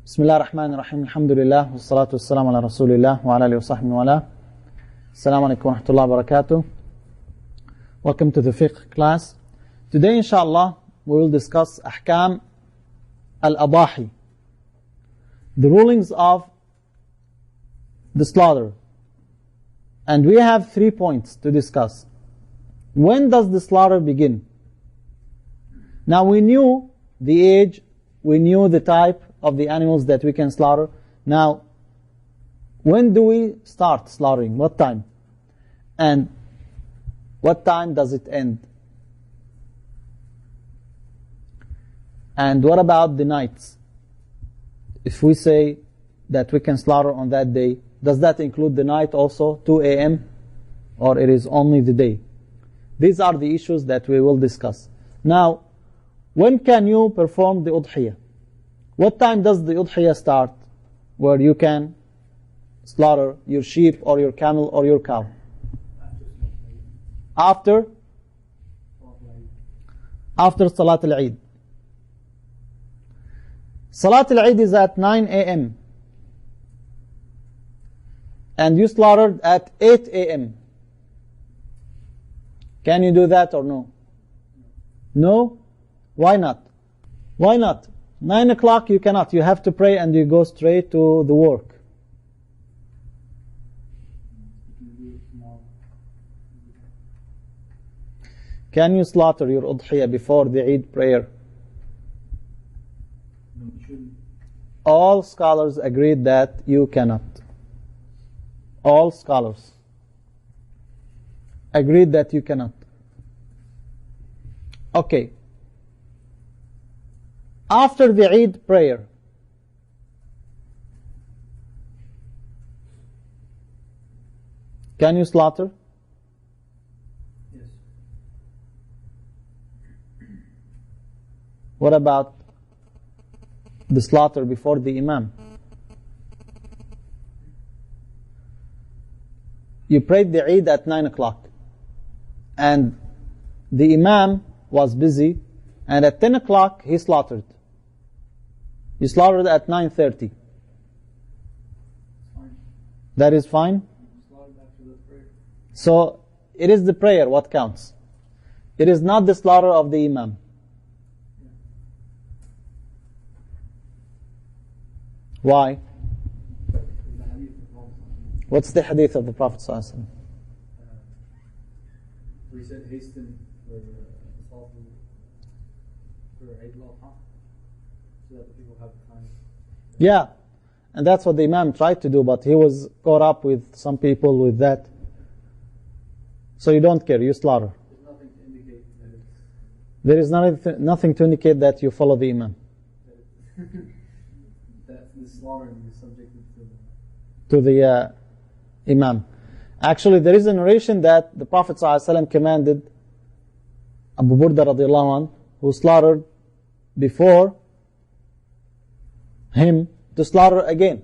بسم الله الرحمن الرحيم الحمد لله والصلاة والسلام على رسول الله وعلى آله وصحبه وعلى السلام عليكم ورحمة الله وبركاته. Welcome to the Fiqh class. Today inshallah we will discuss Ahkam al-Adahi, the rulings of the slaughter. And we have 3 points to discuss. When does the slaughter begin? Now we knew the age, we knew the type of the animals that we can slaughter. Now, when do we start slaughtering? What time? And what time does it end? And what about the nights? If we say that we can slaughter on that day, does that include the night also, 2 a.m., or it is only the day? These are the issues that we will discuss. Now, when can you perform the udhiyah? What time does the udhiyah start, where you can slaughter your sheep or your camel or your cow? After Salat al-Eid. Salat al-Eid is at 9 a.m. and you slaughtered at 8 a.m. Can you do that or no? No? Why not? Why not? 9 o'clock you cannot. You have to pray and you go straight to the work. Can you slaughter your udhiyah before the Eid prayer? All scholars agreed that you cannot. All scholars agreed that you cannot. Okay. After the Eid prayer, can you slaughter? Yes. What about the slaughter before the Imam? You prayed the Eid at 9 o'clock and the Imam was busy, and at 10 o'clock he slaughtered. You slaughtered at 9:30. That is fine? So, it is the prayer what counts. It is not the slaughter of the Imam. Why? What's the hadith of the Prophet ﷺ? He said hasten for Eid al-Adha, so that the people have time. Yeah, and that's what the Imam tried to do, but he was caught up with some people with that. So you don't care, you slaughter. There's nothing to indicate that it's... There is nothing to indicate that you follow the Imam. that the slaughtering is subjected to the Imam. Actually, there is a narration that the Prophet ﷺ commanded Abu Burda radiallahu anh, who slaughtered before him, to slaughter again.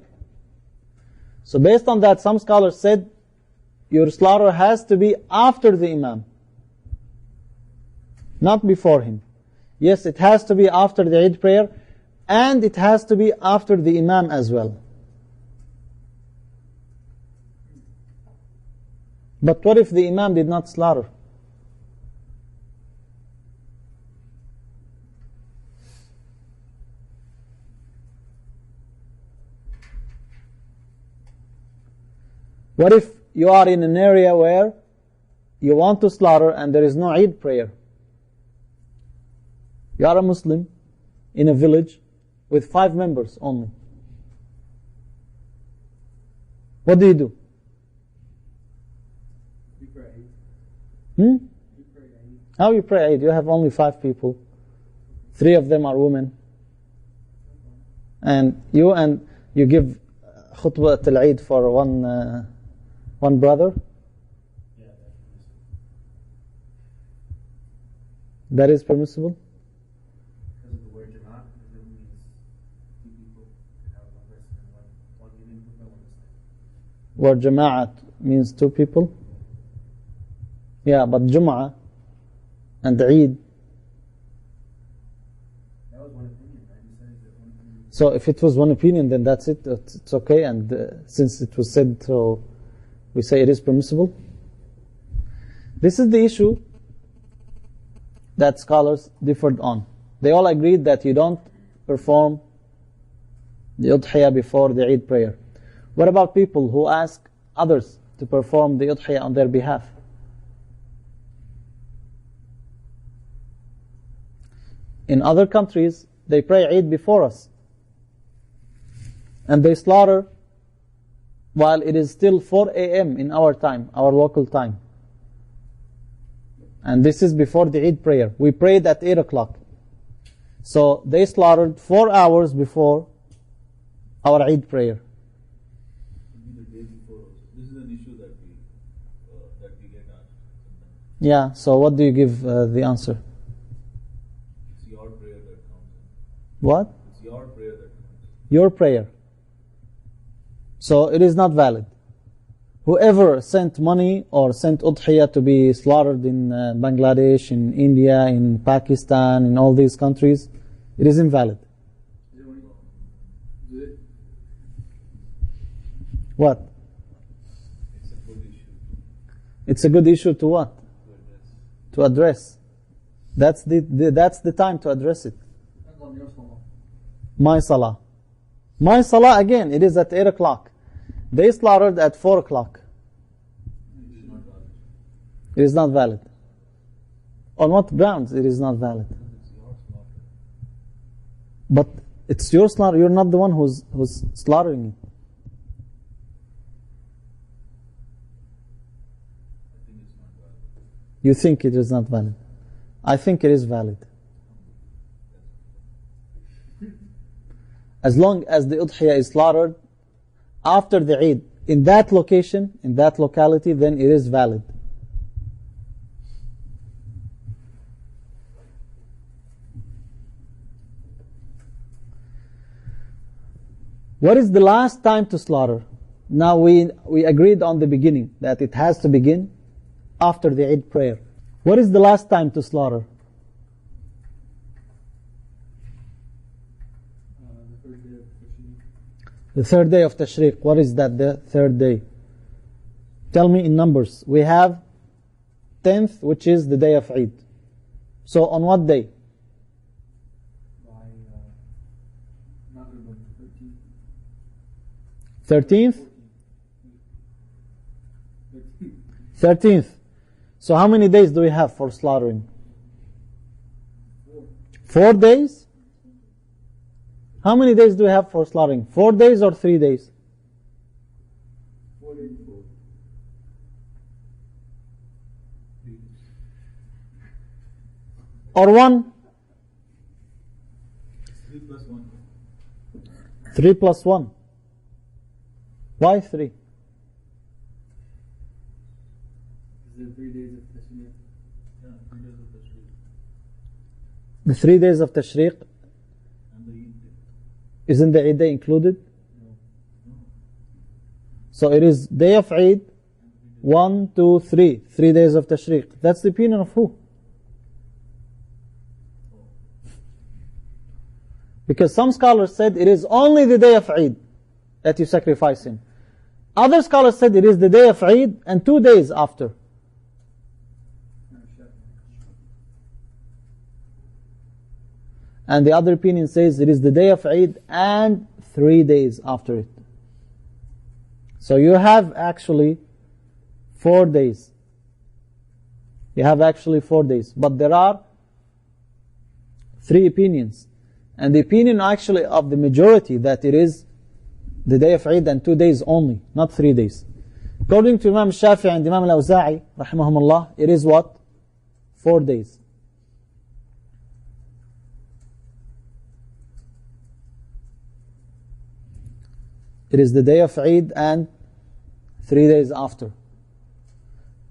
So based on that, some scholars said your slaughter has to be after the Imam, not before him. Yes, it has to be after the Eid prayer, and it has to be after the Imam as well. But what if the Imam did not slaughter? What if you are in an area where you want to slaughter and there is no Eid prayer? You are a Muslim in a village with 5 members only. What do you do? We pray Eid. Hmm? We pray Eid. How you pray Eid? You have only 5 people. 3 of them are women. And you give khutbah al-Eid for one brother. Yeah, That is permissible? because of the word Jama'at, it means 2 people can have one person and one giving khutbah, one listening. Where Jama'at means 2 people? Yeah, but Jum'ah and Eid. That was one opinion, right? You said that one opinion. So if it was one opinion, then that's it. It's okay. And since it was said, so we say it is permissible. This is the issue that scholars differed on. They all agreed that you don't perform the udhiyah before the Eid prayer. What about people who ask others to perform the udhiyah on their behalf? In other countries, they pray Eid before us. And they slaughter while it is still 4 a.m. in our time, our local time. And this is before the Eid prayer. We prayed at 8 o'clock. So they slaughtered 4 hours before our Eid prayer. The day before. This is an issue that we get asked. Yeah, so what do you give the answer? It's your prayer that counts. What? It's your prayer that counts. Your prayer. So it is not valid. Whoever sent money or sent udhiyah to be slaughtered in Bangladesh, in India, in Pakistan, in all these countries, it is invalid. What? It's a good issue. It's a good issue to what? To address. That's the time to address it. My salah. My salah, again, it is at 8 o'clock. They slaughtered at 4 o'clock. It is not valid. On what grounds it is not valid? But it's your slaughter. You're not the one who's slaughtering it. You think it is not valid. I think it is valid. As long as the udhiyah is slaughtered after the Eid, in that location, in that locality, then it is valid. What is the last time to slaughter? Now we agreed on the beginning that it has to begin after the Eid prayer. What is the last time to slaughter? The third day of Tashriq. What is that, the third day? Tell me in numbers. We have 10th, which is the day of Eid. So on what day? By 13th? 13th. So how many days do we have for slaughtering? 4 days? How many days do we have for slaughtering? 4 days or 3 days? 4 days. Or 1? 3 plus 1. 3 plus 1. Why 3? Is there 3 days of Tashriq? Yeah, 3 days of Tashriq. The 3 days of Tashriq, And the Eid day. isn't the Eid day included? No. So it is day of Eid, 1, 2, 3. 3 days of Tashriq. That's the opinion of who? Because some scholars said it is only the day of Eid that you sacrifice him. Other scholars said it is the day of Eid and 2 days after. And the other opinion says it is the day of Eid and 3 days after it. So you have actually 4 days. You have actually 4 days. But there are 3 opinions. And the opinion actually of the majority that it is the day of Eid and 2 days only, not 3 days. According to Imam Shafi'i and Imam Al-Awza'i, rahimahumullah, it is what? 4 days. It is the day of Eid and 3 days after.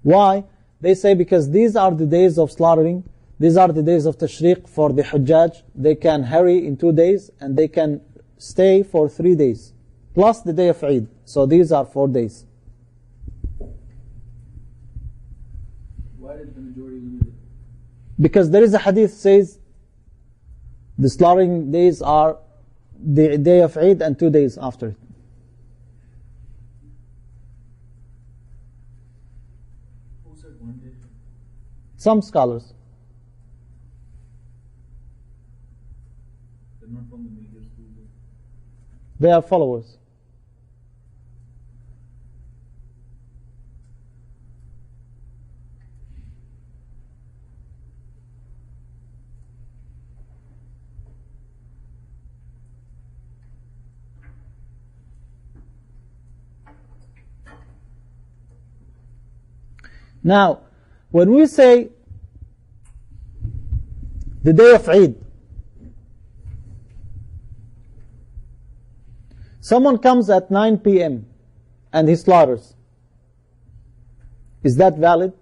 Why? They say because these are the days of slaughtering. These are the days of Tashriq for the Hujjaj. They can harry in 2 days and they can stay for 3 days. Plus the day of Eid. So these are 4 days. Why did the majority limit it? Because there is a hadith says the slaughtering days are the day of Eid and 2 days after it. Who said 1 day? Some scholars. They're not from the major schools. They are followers. Now, when we say the day of Eid, someone comes at 9 p.m. and he slaughters. Is that valid?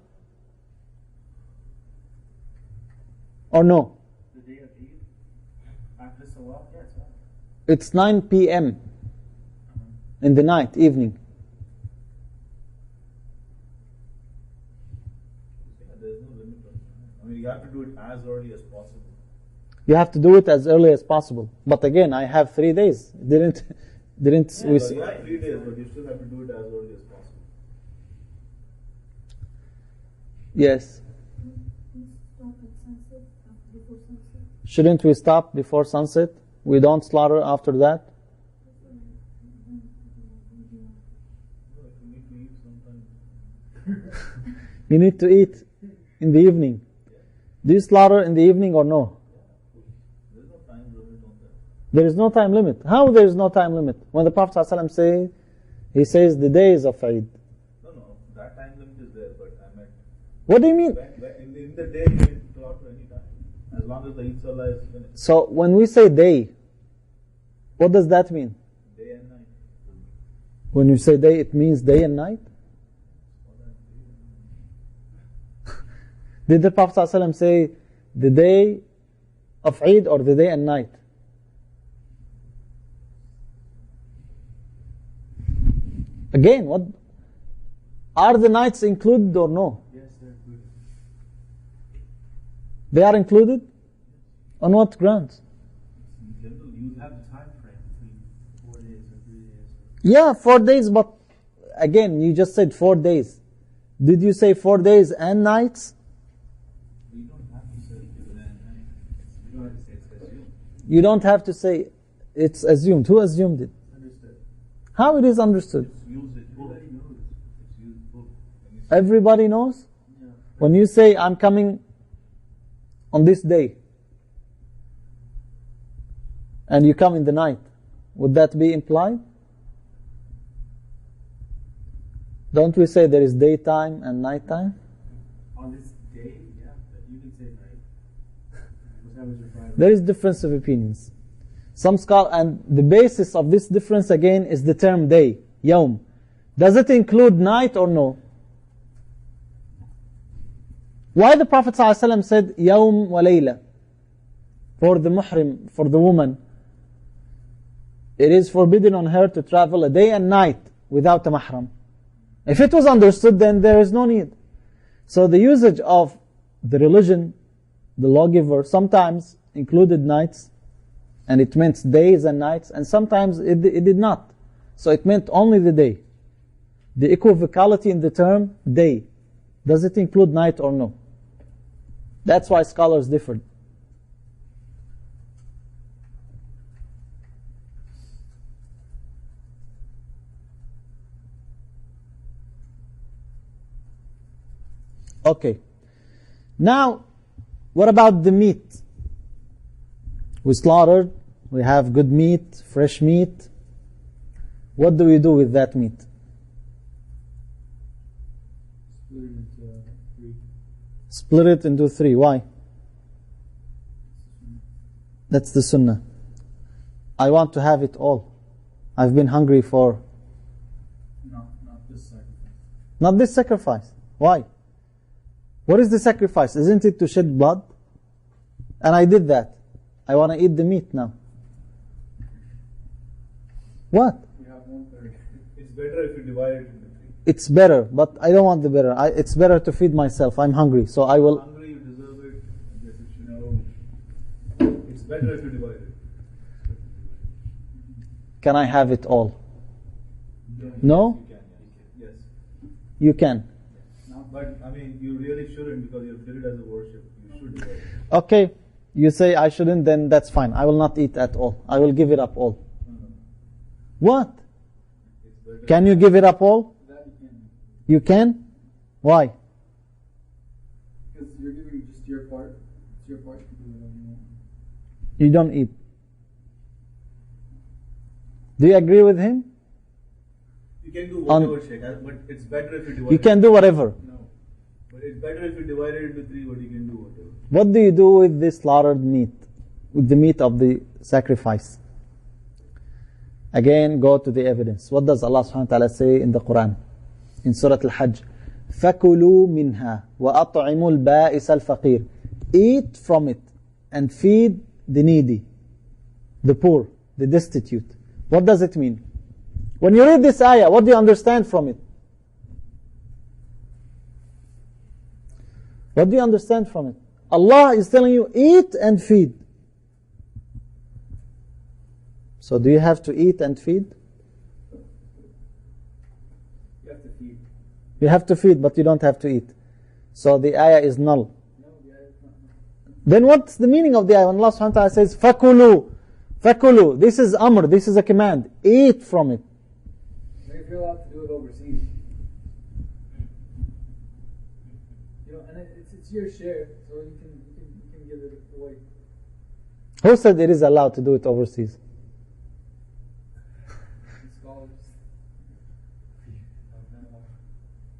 Or no? The day of Eid, after Salah, yes. It's 9 p.m. in the night, evening. There's no limit on it. I mean, you have to do it as early as possible. You have to do it as early as possible. But again, I have 3 days. Didn't Yeah, we? you have 3 days, but you still have to do it as early as possible. Yes. Shouldn't we stop before sunset? We don't slaughter after that? No, if you need to eat sometime. You need to eat in the evening. Do you slaughter in the evening or no? There's no time limit on that. There is no time limit. How there is no time limit? When the Prophet ﷺ he says the days of Eid. No, that time limit is there, but I meant What do you mean? in the day you can slaughter any time, as long as the Eid Salah is finished. So when we say day, what does that mean? Day and night. When you say day, it means day and night? Did the Prophet ﷺ say the day of Eid or the day and night? Again, what are the nights included or no? Yes, they're good. They are included? On what grounds? In general, You have the time frame between 4 days or 3 days. Yeah, 4 days, but again, you just said 4 days. Did you say 4 days and nights? you don't have to say day and night. You don't have to say it's assumed. You don't have to say it's assumed. Who assumed it? Understood. How it is understood? Use it both. Everybody knows. It's used both. When you say Everybody knows? Yeah. When you say, I'm coming on this day, and you come in the night, would that be implied? Don't we say there is daytime and nighttime? On this day, yeah, but you can say night. Whatever's required. There is difference of opinions. Some and the basis of this difference again is the term day, yawm. Does it include night or no? Why the Prophet ﷺ said yawm wa layla? For the muhrim, for the woman, it is forbidden on her to travel a day and night without a mahram. If it was understood, then there is no need. So the usage of the religion, the lawgiver, sometimes included nights, and it meant days and nights, and sometimes it did not. So it meant only the day. The equivocality in the term day. Does it include night or no? That's why scholars differed. Okay. Now, what about the meat? We slaughtered, we have good meat, fresh meat. What do we do with that meat? Split it into 3. Split it into 3. Why? That's the sunnah. I want to have it all. I've been hungry for... Not this sacrifice. Not this sacrifice. Why? What is the sacrifice? Isn't it to shed blood? And I did that. I want to eat the meat now. What? You have 1/3. it's better if you divide it into 3. It's better, but I don't want the better. It's better to feed myself. I'm hungry, so I will... Hungry, you deserve it. I guess it should know. It's better if you divide it. can I have it all? No? You can, yes. You can. No, but I mean, you really shouldn't because you're treated as a worship. You should do it. Okay, you say I shouldn't, then that's fine. I will not eat at all. I will give it up all. What? Can you give it up all? That you can. You can? Why? Because you're giving just your part. It's your part to do whatever you want. You don't eat. Do you agree with him? You can do whatever, Sheikh, but it's better if you divide You can do whatever. No. But it's better if you divide it into three, but you can do whatever. What do you do with this slaughtered meat? With the meat of the sacrifice? Again, go to the evidence. What does Allah subhanahu wa ta'ala say in the Quran? In Surah Al-Hajj. فَكُلُوا مِنْهَا وَأَطْعِمُوا الْبَائِسَ الْفَقِيرِ. Eat from it and feed the needy, the poor, the destitute. What does it mean? When you read this ayah, what do you understand from it? What do you understand from it? Allah is telling you, eat and feed. So do you have to eat and feed? You have to feed. You have to feed, but you don't have to eat. So the ayah is null. No, the ayah is not. Then what's the meaning of the ayah? When Allah subhanahu wa ta'ala says, فَكُلُوا فَكُلُوا. This is amr, this is a command. Eat from it. If you're allowed to do it overseas, you know, and it's your share, so you can give it away. Who said it is allowed to do it overseas? Scholars.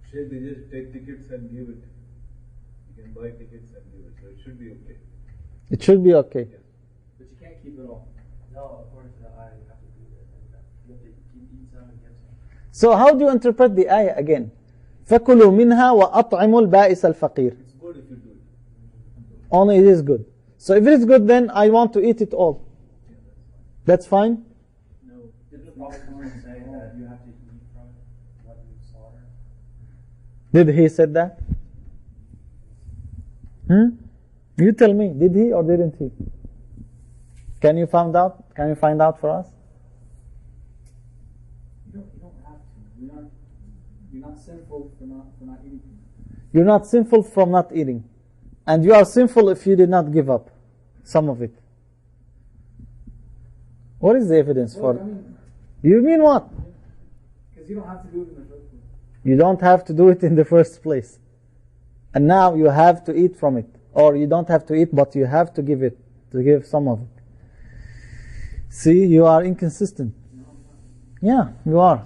Sheikh, they just take tickets and give it. You can buy tickets and give it, so it should be okay. It should be okay. Yes. But you can't keep it all. No, according to the ayah, you have to do it like that. You have to eat some and give some. So how do you interpret the ayah again? فَكُلُوا مِنْهَا وَأَطْعِمُوا الْبَائِسَ الْفَقِيرِ. It's good if you do it. Only it is good. So if it is good, then I want to eat it all. Yeah, That's fine? No. Didn't the Prophet say that you have to eat from what you slaughter? Did he said that? You tell me, did he or didn't he? Can you find out? Can you find out for us? You don't have to. You're not sinful for not eating. You're not sinful from not eating. And you are sinful if you did not give up some of it. What is the evidence for it? You mean what? Because you don't have to do it in the first place. You don't have to do it in the first place. And now you have to eat from it. Or you don't have to eat, but you have to give some of it. See, you are inconsistent. Yeah, you are.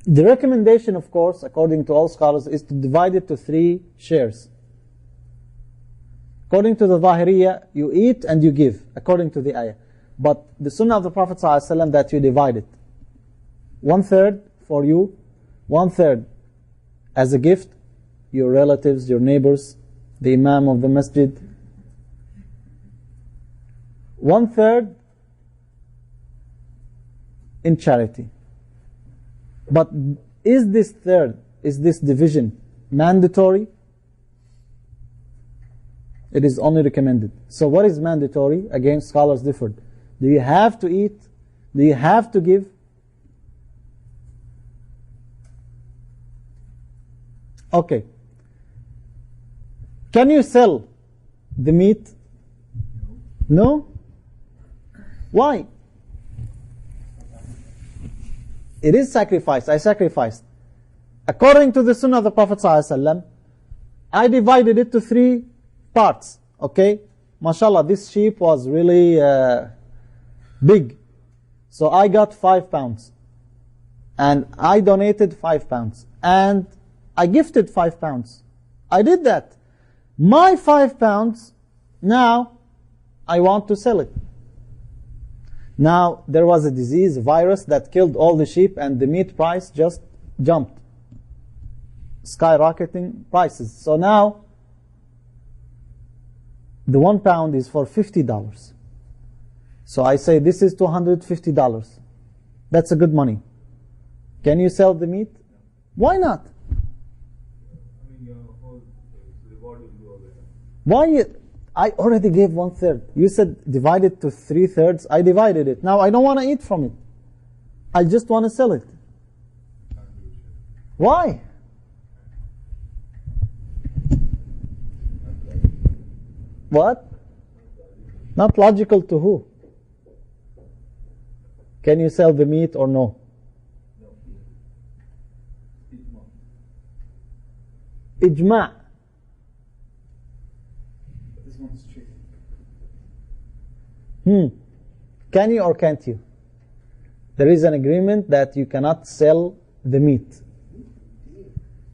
The recommendation, of course, according to all scholars, is to divide it to 3 shares. According to the Zahiriyya, you eat and you give, according to the ayah. But the sunnah of the Prophet ﷺ that you divide it. 1/3 for you, 1/3 as a gift, your relatives, your neighbors, the imam of the masjid. 1/3 in charity. But is this division mandatory? It is only recommended. So what is mandatory? Again, scholars differed. Do you have to eat? Do you have to give? Okay. Can you sell the meat? No? Why? It is sacrificed. I sacrificed. According to the sunnah of the Prophet ﷺ, I divided it to 3 parts. Okay? MashaAllah, this sheep was really big. So I got 5 pounds. And I donated 5 pounds. And I gifted 5 pounds. I did that. My 5 pounds, now I want to sell it. Now, there was a disease, virus, that killed all the sheep and the meat price just jumped. Skyrocketing prices. So now, the 1 pound is for $50. So I say, this is $250. That's a good money. Can you sell the meat? Why not? I mean, your whole reward will go away. Why? I already gave 1/3. You said divide it to 3/3. I divided it. Now I don't want to eat from it. I just want to sell it. Why? What? Not logical to who? Can you sell the meat or no? Ijma'. But this one's chicken. Can you or can't you? There is an agreement that you cannot sell the meat.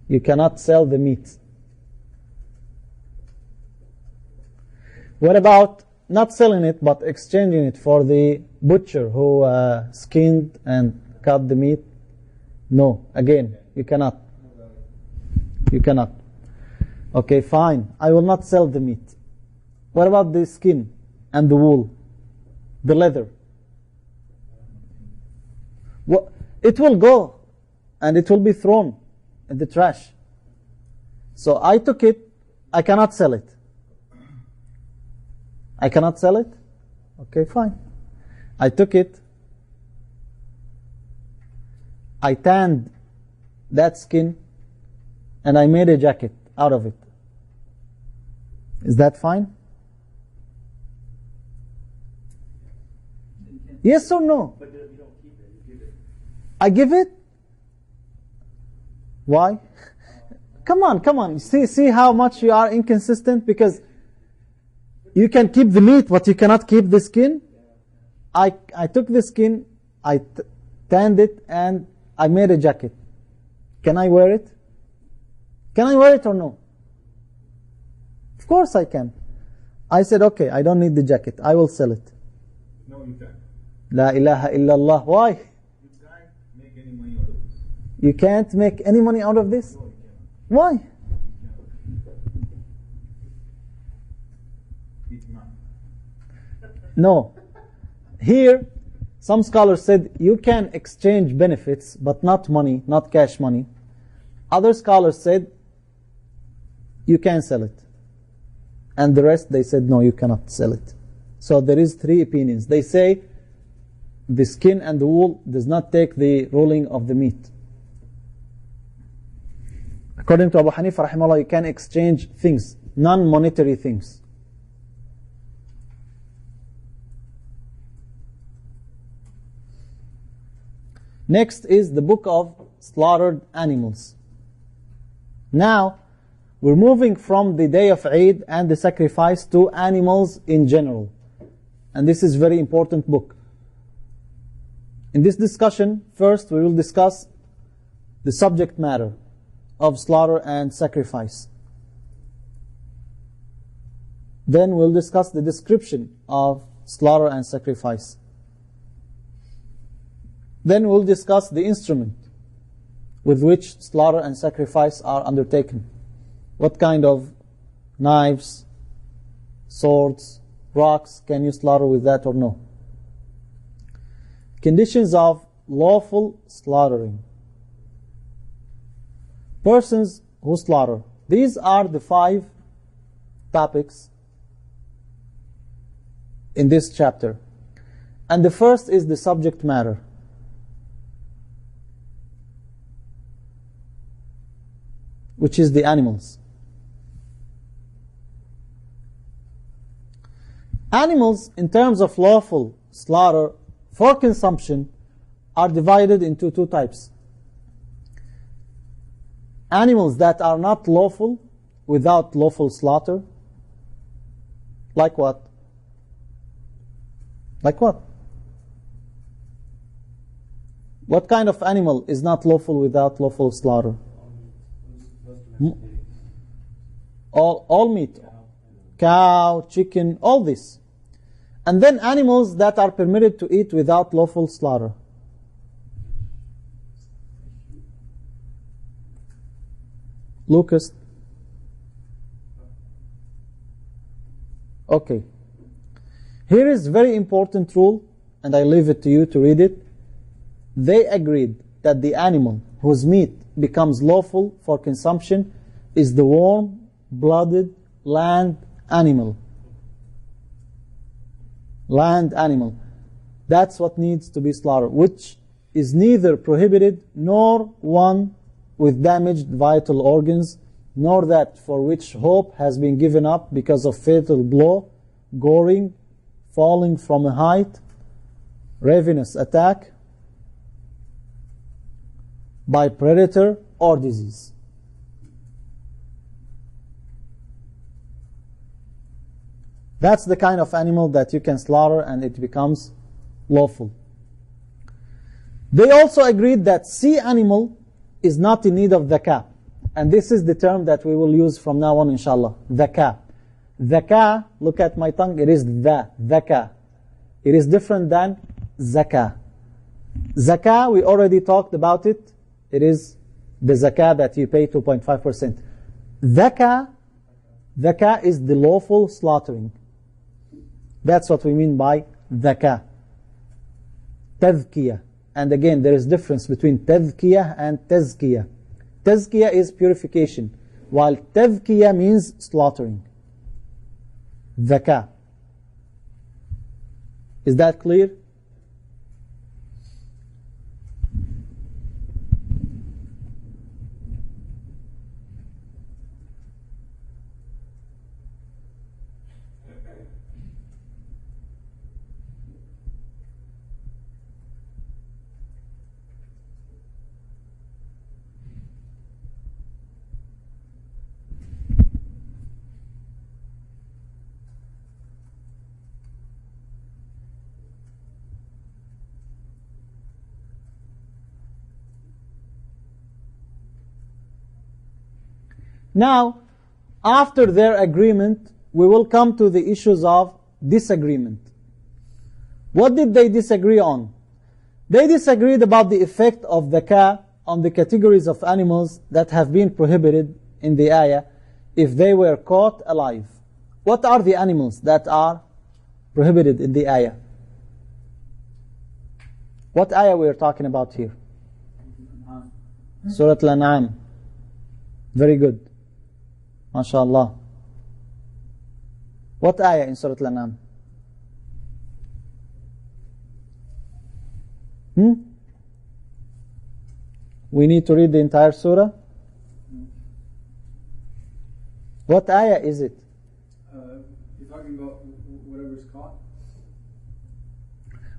You cannot sell the meat. What about not selling it but exchanging it for the butcher who skinned and cut the meat? No, again, you cannot. You cannot. Okay, fine. I will not sell the meat. What about the skin and the wool? The leather? Well, it will go and it will be thrown in the trash. So I took it. I cannot sell it. I cannot sell it? Okay, fine. I took it. I tanned that skin and I made a jacket out of it. Is that fine? Yes or no? But you don't keep it, you give it. I give it? Why? Come on. See how much you are inconsistent? Because you can keep the meat, but you cannot keep the skin. I took the skin, I tanned it, and I made a jacket. Can I wear it? Can I wear it or no? Of course I can. I said, okay, I don't need the jacket. I will sell it. No, you can't. La ilaha illallah. Why? You can't make any money out of this. You can't make any money out of this? No, you cannot. Why? You cannot. It's not. No. Here, some scholars said you can exchange benefits, but not money, not cash money. Other scholars said you can sell it. And the rest, they said, no, you cannot sell it. So there is 3 opinions. They say the skin and the wool does not take the ruling of the meat. According to Abu Hanifa, rahimahullah, you can exchange things, non-monetary things. Next is the book of slaughtered animals. Now, we're moving from the day of Eid and the sacrifice to animals in general. And this is a very important book. In this discussion, first we will discuss the subject matter of slaughter and sacrifice. Then we'll discuss the description of slaughter and sacrifice. Then we'll discuss the instrument with which slaughter and sacrifice are undertaken. What kind of knives, swords, rocks can you slaughter with that or no? Conditions of lawful slaughtering. Persons who slaughter. These are the 5 topics in this chapter. And the first is the subject matter. Which is the animals. Animals, in terms of lawful slaughter for consumption, are divided into 2 types. Animals that are not lawful without lawful slaughter. Like what? Like what? What kind of animal is not lawful without lawful slaughter? All meat. Cow, chicken, all this. And then animals that are permitted to eat without lawful slaughter. Locust. Okay. Here is very important rule, and I leave it to you to read it. They agreed that the animal whose meat becomes lawful for consumption is the warm-blooded land animal. land animal. That's what needs to be slaughtered, which is neither prohibited nor one with damaged vital organs, nor that for which hope has been given up because of fatal blow, goring, falling from a height, ravenous attack by predator or disease. That's the kind of animal that you can slaughter and it becomes lawful. They also agreed that sea animal is not in need of zakah. And this is the term that we will use from now on, inshallah. Zakah. Zakah, look at my tongue, it is zakah. It is different than zakah. Zakah, we already talked about it. It is the zakah that you pay 2.5%. Zakah is the lawful slaughtering. That's what we mean by zakah. Tazkiyah. And again, there is difference between tazkiyah and tazkiyah. Tazkiyah is purification, while tazkiyah means slaughtering. Zakah. Is that clear? Now, after their agreement, we will come to the issues of disagreement. What did they disagree on? They disagreed about the effect of zakah on the categories of animals that have been prohibited in the ayah if they were caught alive. What are the animals that are prohibited in the ayah? What ayah we are talking about here? Surah Al-An'am. Very good. MashaAllah. What ayah in Surah Al-An'am? We need to read the entire surah? What ayah is it? You're talking about whatever's caught?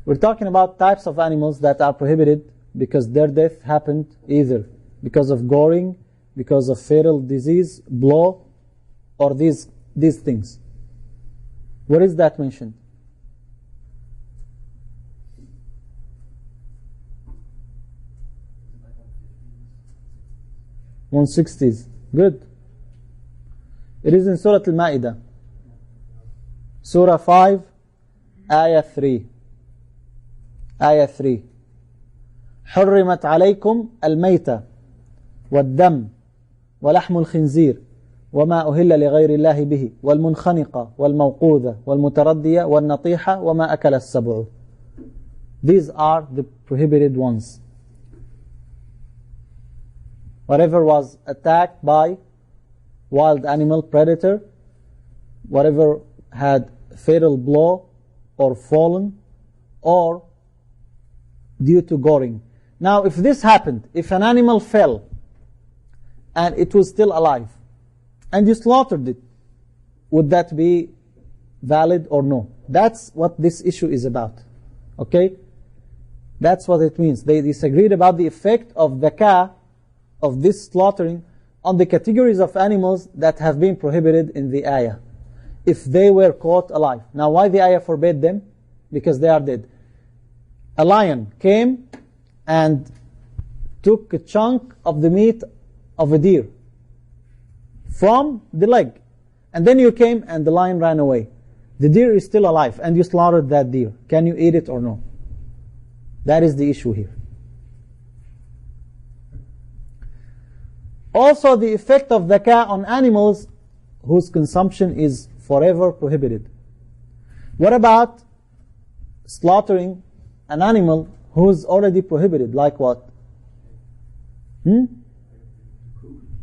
We're talking about types of animals that are prohibited because their death happened either because of goring, because of fatal disease, blow, or these things. Where is that mentioned? 160s. Good. It is in Surah Al-Ma'idah. Surah 5, Ayah 3. Ayah 3. حرمت عليكم الميتة والدم ولحم الخنزير وما أهل لغير الله به والمنخنقة والموقوذة والمتردية والنطيحة وما أكل السبع. These are the prohibited ones. Whatever was attacked by wild animal predator, whatever had fatal blow or fallen, or due to goring. Now, if this happened, if an animal fell and it was still alive, and you slaughtered it, would that be valid or no? That's what this issue is about. Okay? That's what it means. They disagreed about the effect of zakah, of this slaughtering, on the categories of animals that have been prohibited in the ayah, if they were caught alive. Now, why the ayah forbade them? Because they are dead. A lion came and took a chunk of the meat of a deer from the leg. And then you came and the lion ran away. The deer is still alive and you slaughtered that deer. Can you eat it or no? That is the issue here. Also, the effect of zakah on animals whose consumption is forever prohibited. What about slaughtering an animal who's already prohibited, like what?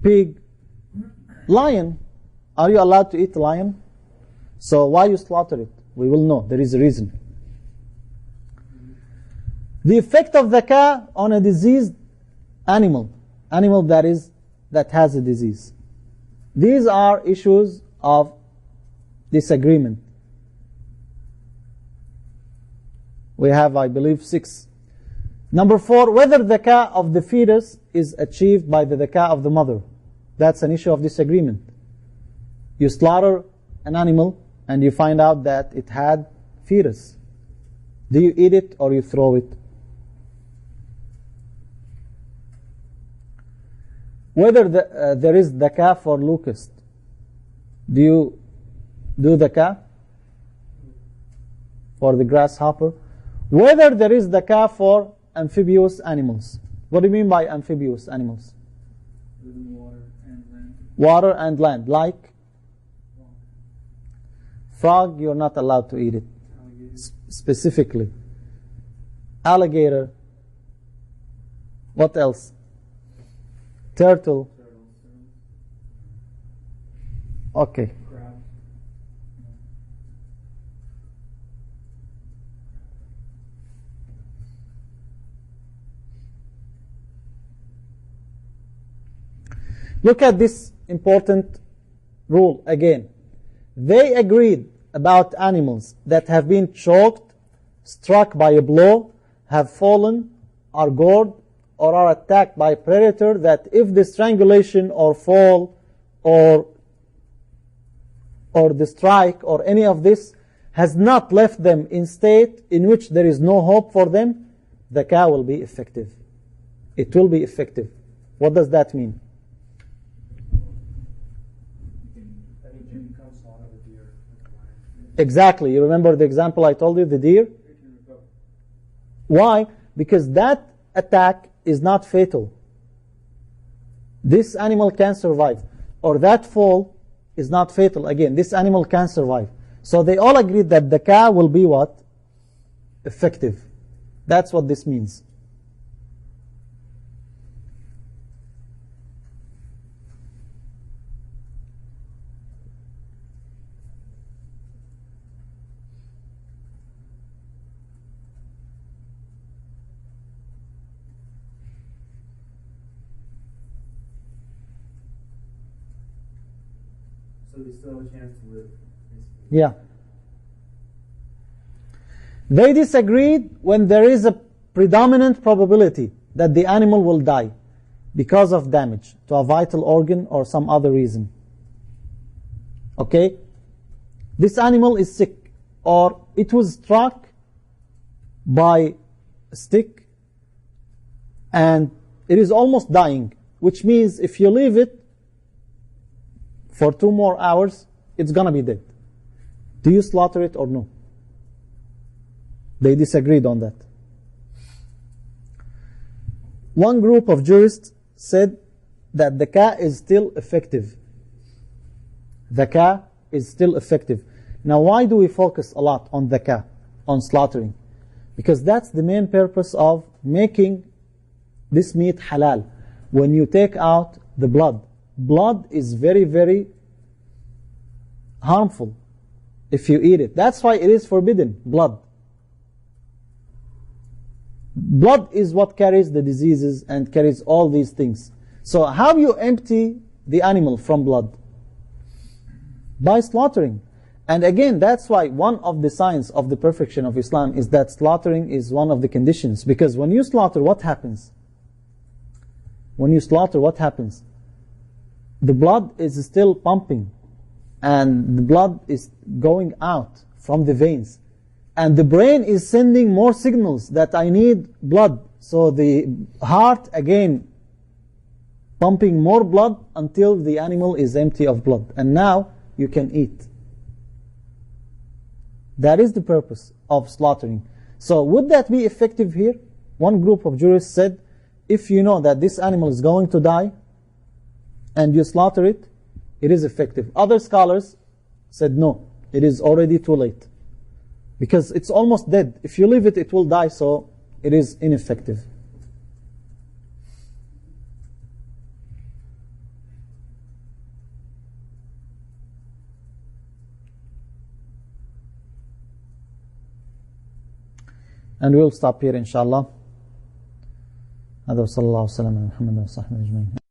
Pig. Lion. Are you allowed to eat lion? So why you slaughter it? We will know. There is a reason. The effect of zakah on a diseased animal that has a disease. These are issues of disagreement. We have, I believe, 6. Number 4, whether zakah of the fetus is achieved by the zakah of the mother. That's an issue of disagreement. You slaughter an animal and you find out that it had fetus. Do you eat it or you throw it? Whether there is zakah for locust. Do you do zakah for the grasshopper? Whether there is zakah for amphibious animals. What do you mean by amphibious animals? Live in water and land. Water and land. Like frog, you're not allowed to eat it. Specifically. Alligator. What else? Turtle. Okay. Crab. Look at this important rule again. They agreed about animals that have been choked, struck by a blow, have fallen, are gored, or are attacked by a predator, that if the strangulation or fall or the strike or any of this has not left them in state in which there is no hope for them, the zakah will be effective. It will be effective. What does that mean? Exactly. You remember the example I told you, the deer? Why? Because that attack is not fatal. This animal can survive. Or that fall is not fatal. Again, this animal can survive. So they all agreed that the zakah will be what? Effective. That's what this means. So they still have a chance to live. Basically. Yeah. They disagreed when there is a predominant probability that the animal will die because of damage to a vital organ or some other reason. Okay? This animal is sick, or it was struck by a stick and it is almost dying, which means if you leave it for 2 more hours, it's going to be dead. Do you slaughter it or no? They disagreed on that. One group of jurists said that the zakah is still effective. Zakah is still effective. Now, why do we focus a lot on zakah, on slaughtering? Because that's the main purpose of making this meat halal. When you take out the blood, blood is very, very harmful if you eat it. That's why it is forbidden, blood. Blood is what carries the diseases and carries all these things. So how you empty the animal from blood? By slaughtering. And again, that's why one of the signs of the perfection of Islam is that slaughtering is one of the conditions. Because when you slaughter, what happens? When you slaughter, what happens? The blood is still pumping, and the blood is going out from the veins. And the brain is sending more signals that I need blood. So the heart, again, pumping more blood until the animal is empty of blood. And now you can eat. That is the purpose of slaughtering. So would that be effective here? One group of jurists said, if you know that this animal is going to die, and you slaughter it, it is effective. Other scholars said no, it is already too late. Because it's almost dead. If you leave it, it will die, so it is ineffective. And we'll stop here inshallah. هذا وصلى الله وسلم على محمد وصحبه أجمعين.